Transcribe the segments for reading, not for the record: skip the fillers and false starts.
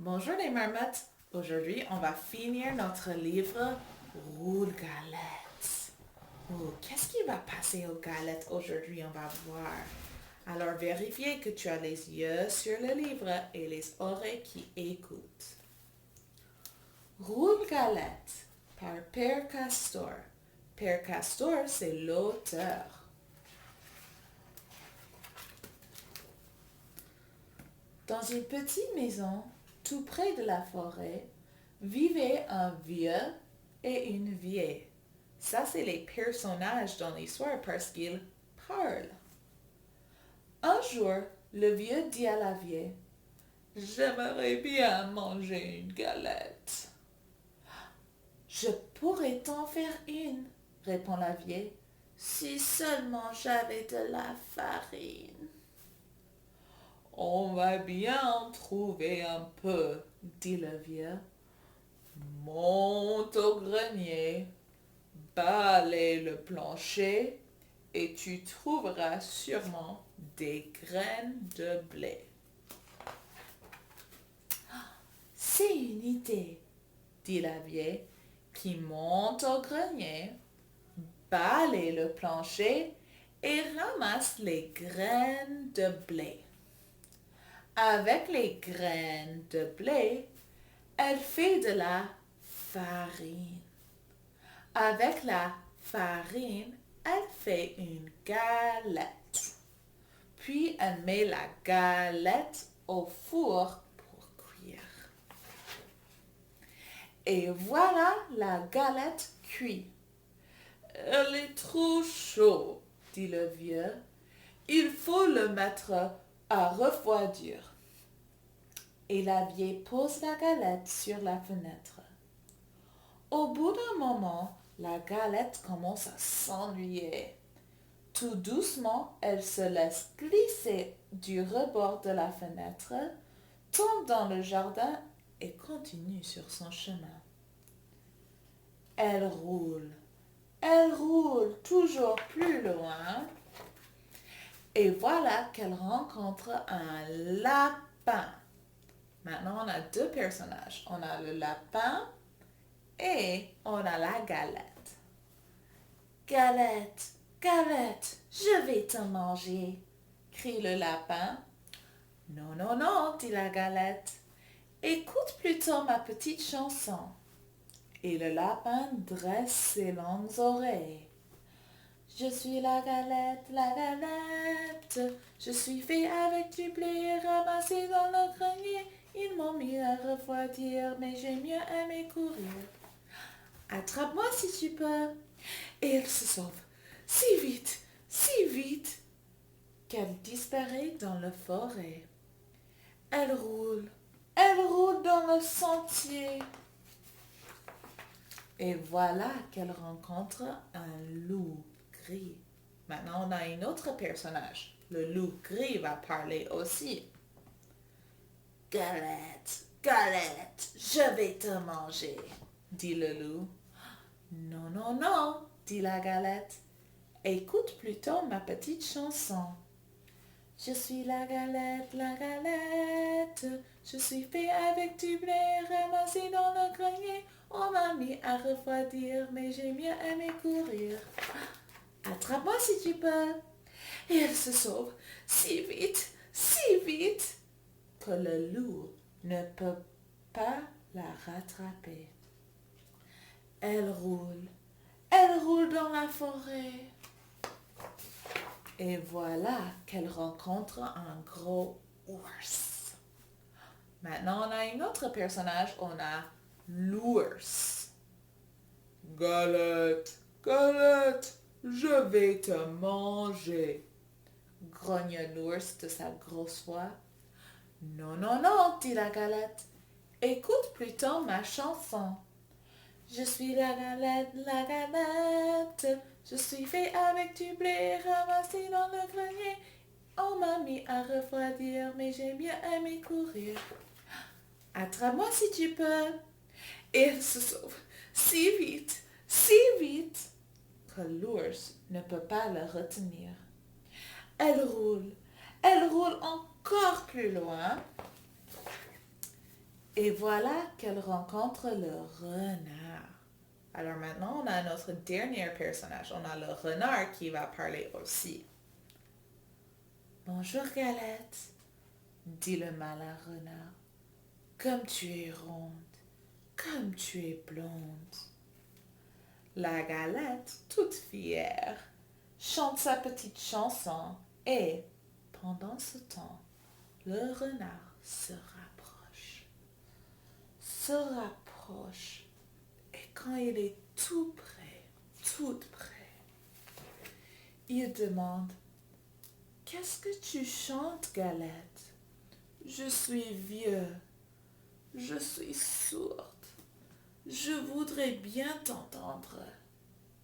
Bonjour les marmottes. Aujourd'hui, on va finir notre livre Roule Galette. Oh, qu'est-ce qui va passer aux galettes aujourd'hui? On va voir. Alors, vérifiez que tu as les yeux sur le livre et les oreilles qui écoutent. Roule Galette par Père Castor. Père Castor, c'est l'auteur. Dans une petite maison, tout près de la forêt, vivait un vieux et une vieille. Ça, c'est les personnages dans l'histoire parce qu'ils parlent. Un jour, le vieux dit à la vieille, «J'aimerais bien manger une galette.» «Je pourrais t'en faire une,» répond la vieille, «si seulement j'avais de la farine.» «On va bien en trouver un peu,» dit le vieux. «Monte au grenier, balaye le plancher et tu trouveras sûrement des graines de blé.» «C'est une idée,» dit la vieille, qui monte au grenier, balaye le plancher et ramasse les graines de blé. Avec les graines de blé, elle fait de la farine. Avec la farine, elle fait une galette. Puis elle met la galette au four pour cuire. Et voilà la galette cuite. «Elle est trop chaude,» dit le vieux. «Il faut le mettre à refroidir.» Et la vieille pose la galette sur la fenêtre. Au bout d'un moment, la galette commence à s'ennuyer. Tout doucement, elle se laisse glisser du rebord de la fenêtre, tombe dans le jardin et continue sur son chemin. Elle roule toujours plus loin. Et voilà qu'elle rencontre un lapin. Maintenant, on a deux personnages. On a le lapin et on a la galette. «Galette, galette, je vais te manger!» crie le lapin. «Non, non, non,» dit la galette. «Écoute plutôt ma petite chanson.» Et le lapin dresse ses longues oreilles. «Je suis la galette, je suis fait avec du blé ramassé dans le grenier. Ils m'ont mis à refroidir, mais j'ai mieux aimé courir. Attrape-moi si tu peux.» Et elle se sauve si vite, qu'elle disparaît dans la forêt. Elle roule dans le sentier. Et voilà qu'elle rencontre un loup gris. Maintenant, on a un autre personnage. Le loup gris va parler aussi. «Galette, galette, je vais te manger,» dit le loup. «Non, non, non,» dit la galette. «Écoute plutôt ma petite chanson. Je suis la galette, je suis fait avec du blé ramassé dans le grenier. On m'a mis à refroidir, mais j'ai mieux aimé courir. Attrape-moi si tu peux.» Et elle se sauve si vite, que le loup ne peut pas la rattraper. Elle roule dans la forêt. Et voilà qu'elle rencontre un gros ours. Maintenant, on a un autre personnage, on a l'ours. «Galette, galette, je vais te manger,» grogne l'ours de sa grosse voix. «Non, non, non,» dit la galette. «Écoute plutôt ma chanson. Je suis la galette, je suis fait avec du blé ramassé dans le grenier. On m'a mis à refroidir, mais j'ai mieux aimé courir. Attrape-moi si tu peux.» Et elle se sauve si vite, que l'ours ne peut pas le retenir. Elle roule encore plus loin. Et voilà qu'elle rencontre le renard. Alors maintenant, on a notre dernier personnage. On a le renard qui va parler aussi. Bonjour Galette, dit le malin renard. Comme tu es ronde, comme tu es blonde. La Galette, toute fière, chante sa petite chanson et, pendant ce temps, le renard se rapproche, et quand il est tout près, toute près, il demande: Qu'est-ce que tu chantes, Galette? Je suis vieux, je suis sourde, je voudrais bien t'entendre.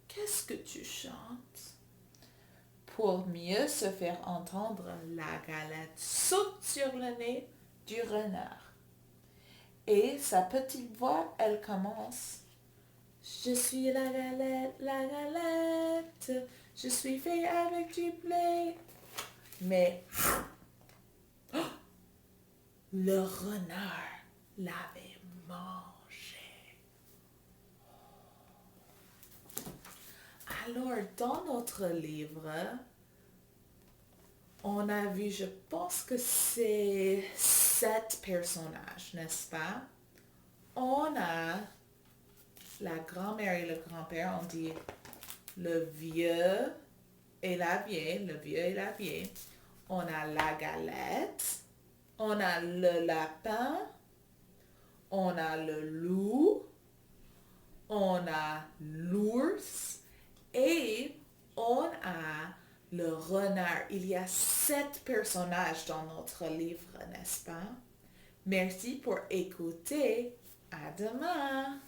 Qu'est-ce que tu chantes? Pour mieux se faire entendre, la Galette saute sur le nez du renard. Et sa petite voix, elle commence. Je suis la galette, je suis fait avec du blé. Mais le renard l'avait mangé. Alors, dans notre livre, on a vu, je pense que c'est 7 personnages, n'est-ce pas? On a la grand-mère et le grand-père, on dit le vieux et la vieille, le vieux et la vieille. On a la galette, on a le lapin, on a le loup, on a l'ours et on a le renard. Il y a 7 personnages dans notre livre, n'est-ce pas? Merci pour écouter. À demain.